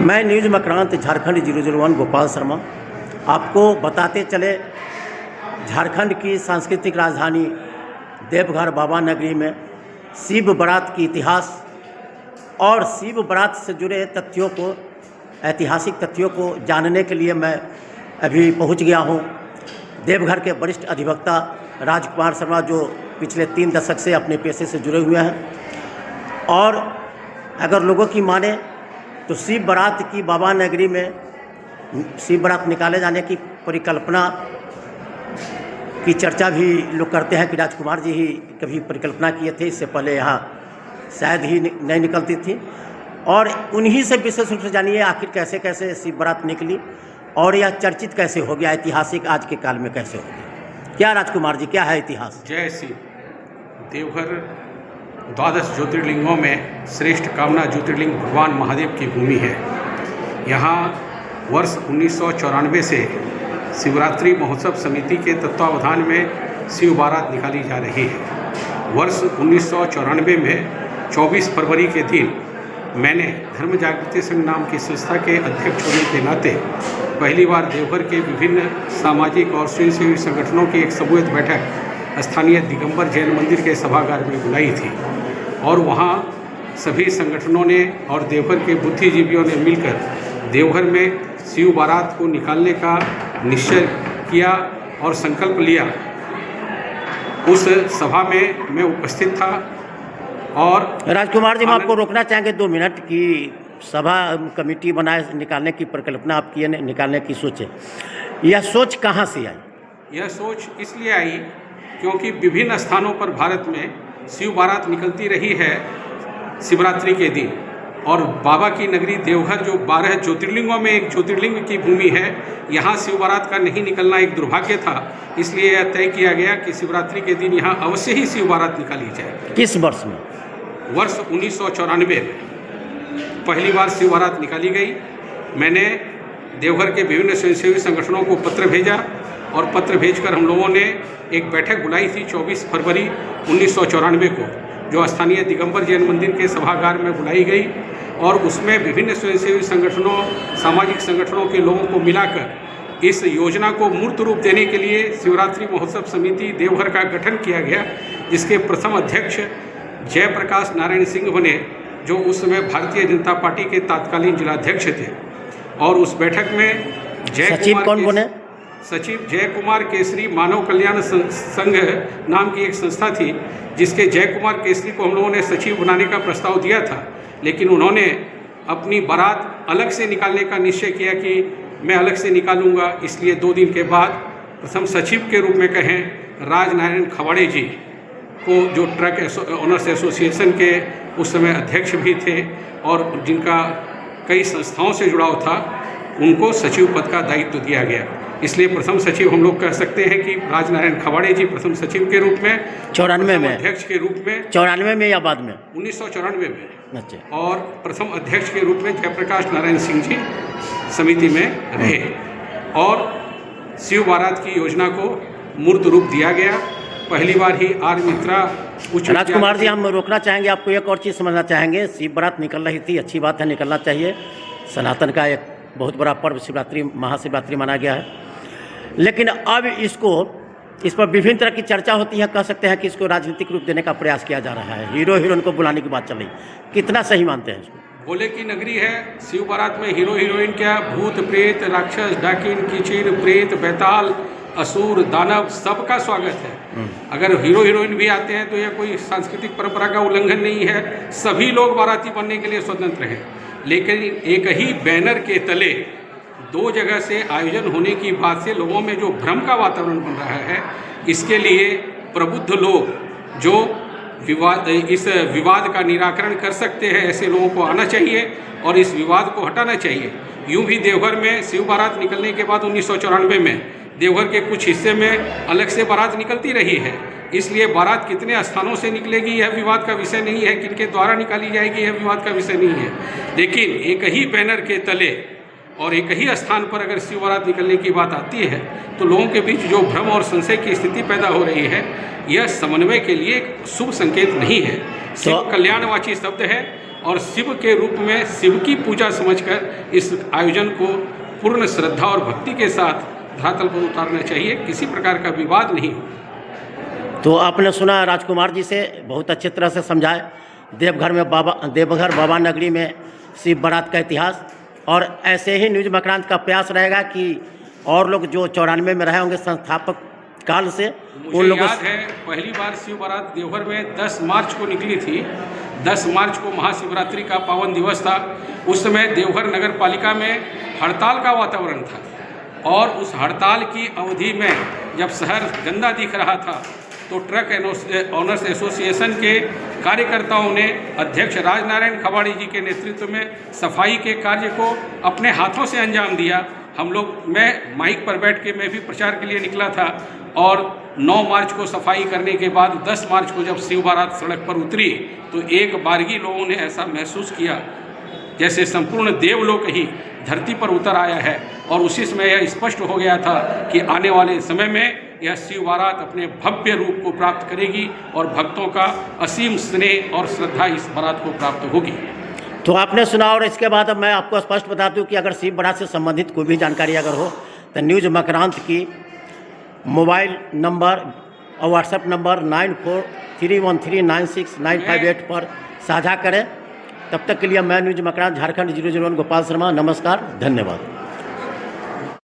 मैं न्यूज़ मकरांत झारखंड 001 गोपाल शर्मा आपको बताते चले झारखंड की सांस्कृतिक राजधानी देवघर बाबा नगरी में शिव बारात की इतिहास और शिव बारात से जुड़े तथ्यों को ऐतिहासिक तथ्यों को जानने के लिए मैं अभी पहुंच गया हूं। देवघर के वरिष्ठ अधिवक्ता राजकुमार शर्मा जो पिछले 3 दशक से अपने पेशे से जुड़े हुए हैं और अगर लोगों की माने तो शिव बारात की बाबा नगरी में शिव बारात निकाले जाने की परिकल्पना की चर्चा भी लोग करते हैं कि राजकुमार जी ही कभी परिकल्पना किए थे, इससे पहले यहाँ शायद ही नहीं निकलती थी। और उन्हीं से विशेष रूप से जानिए आखिर कैसे कैसे शिव बारात निकली और यह चर्चित कैसे हो गया, ऐतिहासिक आज के काल में कैसे हो गया। क्या राजकुमार जी, क्या है इतिहास? जय शिव। देवघर 12 ज्योतिर्लिंगों में श्रेष्ठ कामना ज्योतिर्लिंग भगवान महादेव की भूमि है। यहाँ वर्ष 1994 से शिवरात्रि महोत्सव समिति के तत्वावधान में शिव बारात निकाली जा रही है। वर्ष 1994 में 24 फरवरी के दिन मैंने धर्म जागृति संघ नाम की संस्था के अध्यक्ष होने के नाते पहली बार देवघर के विभिन्न सामाजिक और स्वयंसेवी संगठनों की एक समूहित बैठक स्थानीय दिगंबर जैन मंदिर के सभागार में बुलाई थी और वहाँ सभी संगठनों ने और देवघर के बुद्धिजीवियों ने मिलकर देवघर में शिव बारात को निकालने का निश्चय किया और संकल्प लिया। उस सभा में मैं उपस्थित था और राजकुमार जी, मैं आपको रोकना चाहेंगे 2 मिनट की। सभा कमेटी बनाए निकालने की परिकल्पना आप किए, निकालने की सोचे, यह सोच कहाँ से आई? यह सोच इसलिए आई क्योंकि विभिन्न स्थानों पर भारत में शिव बारात निकलती रही है शिवरात्रि के दिन और बाबा की नगरी देवघर जो 12 ज्योतिर्लिंगों में एक ज्योतिर्लिंग की भूमि है, यहाँ शिव बारात का नहीं निकलना एक दुर्भाग्य था। इसलिए यह तय किया गया कि शिवरात्रि के दिन यहाँ अवश्य ही शिव बारात निकाली जाए। किस वर्ष में? वर्ष 1994 में पहली बार शिव बारात निकाली गई। मैंने देवघर के विभिन्न स्वयंसेवी संगठनों को पत्र भेजा और पत्र भेजकर हम लोगों ने एक बैठक बुलाई थी 24 फरवरी 1994 को, जो स्थानीय दिगंबर जैन मंदिर के सभागार में बुलाई गई और उसमें विभिन्न स्वयंसेवी संगठनों, सामाजिक संगठनों के लोगों को मिलाकर इस योजना को मूर्त रूप देने के लिए शिवरात्रि महोत्सव समिति देवघर का गठन किया गया, जिसके प्रथम अध्यक्ष जयप्रकाश नारायण सिंह बने, जो उस समय भारतीय जनता पार्टी के तत्कालीन जिलाध्यक्ष थे। और उस बैठक में सचिव कौन बने? सचिव जय कुमार केसरी मानव कल्याण संघ नाम की एक संस्था थी, जिसके जय कुमार केसरी को हम लोगों ने सचिव बनाने का प्रस्ताव दिया था, लेकिन उन्होंने अपनी बारात अलग से निकालने का निश्चय किया कि मैं अलग से निकालूंगा। इसलिए 2 दिन के बाद प्रथम सचिव के रूप में कहें राजनारायण खवाड़े जी को, जो ट्रक ओनर्स एसोसिएशन के उस समय अध्यक्ष भी थे और जिनका कई संस्थाओं से जुड़ाव था, उनको सचिव पद का दायित्व दिया गया। इसलिए प्रथम सचिव हम लोग कह सकते हैं कि राजनारायण खवाड़े जी प्रथम सचिव के रूप में, 94 में अध्यक्ष के रूप में, 94 में या बाद में? 1994 में। अच्छा। और प्रथम अध्यक्ष के रूप में जयप्रकाश नारायण सिंह जी समिति में रहे और शिव बारात की योजना को मूर्त रूप दिया गया। पहली बार ही आर मित्रा उच्च राजकुमार जी, हम रोकना चाहेंगे आपको, एक और चीज़ समझना चाहेंगे। शिव बारात निकल रही थी, अच्छी बात है, निकलना चाहिए। सनातन का एक बहुत बड़ा पर्व शिवरात्रि, महाशिवरात्रि माना गया है, लेकिन अब इस पर विभिन्न तरह की चर्चा होती है। कह सकते हैं कि इसको राजनीतिक रूप देने का प्रयास किया जा रहा है। हीरो हीरोइन को बुलाने की बात चल रही, कितना सही मानते हैं इसको? भोले की नगरी है। शिव बारात में हीरो हीरोइन क्या, भूत प्रेत राक्षस डाकिन कीचड़ प्रेत बैताल असुर दानव सबका स्वागत है। अगर हीरो हीरोइन भी आते हैं तो यह कोई सांस्कृतिक परंपरा का उल्लंघन नहीं है। सभी लोग बाराती बनने के लिए स्वतंत्र हैं, लेकिन एक ही बैनर के तले 2 जगह से आयोजन होने की बात से लोगों में जो भ्रम का वातावरण बन रहा है, इसके लिए प्रबुद्ध लोग जो इस विवाद का निराकरण कर सकते हैं, ऐसे लोगों को आना चाहिए और इस विवाद को हटाना चाहिए। यूँ भी देवघर में शिव बारात निकलने के बाद 1994 में देवघर के कुछ हिस्से में अलग से बारात निकलती रही है। इसलिए बारात कितने स्थानों से निकलेगी यह विवाद का विषय नहीं है, किनके द्वारा निकाली जाएगी यह विवाद का विषय नहीं है। लेकिन एक ही बैनर के तले और एक ही स्थान पर अगर शिव बारात निकलने की बात आती है तो लोगों के बीच जो भ्रम और संशय की स्थिति पैदा हो रही है, यह समन्वय के लिए एक शुभ संकेत नहीं है। शिव कल्याणवाची शब्द है और शिव के रूप में शिव की पूजा समझकर इस आयोजन को पूर्ण श्रद्धा और भक्ति के साथ धरातल पर उतारना चाहिए, किसी प्रकार का विवाद नहीं। तो आपने सुना राजकुमार जी से, बहुत अच्छी तरह से समझाए देवघर बाबा नगरी में शिव बारात का इतिहास। और ऐसे ही न्यूज मकरांत का प्रयास रहेगा कि और लोग जो 94 में रहे होंगे संस्थापक काल से, उन लोगों याद है पहली बार शिव बारात देवघर में 10 मार्च को निकली थी। 10 मार्च को महाशिवरात्रि का पावन दिवस था। उस समय देवघर नगर पालिका में हड़ताल का वातावरण था और उस हड़ताल की अवधि में जब शहर गंदा दिख रहा था तो ट्रक ओनर्स एसोसिएशन के कार्यकर्ताओं ने अध्यक्ष राजनारायण खवाड़ी जी के नेतृत्व में सफाई के कार्य को अपने हाथों से अंजाम दिया। मैं माइक पर बैठ के मैं भी प्रचार के लिए निकला था और 9 मार्च को सफाई करने के बाद 10 मार्च को जब शिव बारात सड़क पर उतरी तो एक बारगी लोगों ने ऐसा महसूस किया जैसे संपूर्ण देवलोक ही धरती पर उतर आया है। और उसी समय यह स्पष्ट हो गया था कि आने वाले समय में यह शिव बारात अपने भव्य रूप को प्राप्त करेगी और भक्तों का असीम स्नेह और श्रद्धा इस बारात को प्राप्त होगी। तो आपने सुना। और इसके बाद अब मैं आपको स्पष्ट बता दूं कि अगर शिव बारात से संबंधित कोई भी जानकारी अगर हो तो न्यूज मकरांत की मोबाइल नंबर और व्हाट्सएप नंबर 9431396958 पर साझा करें। तब तक के लिए मैं न्यूज मकरांत झारखंड 001 गोपाल शर्मा, नमस्कार, धन्यवाद।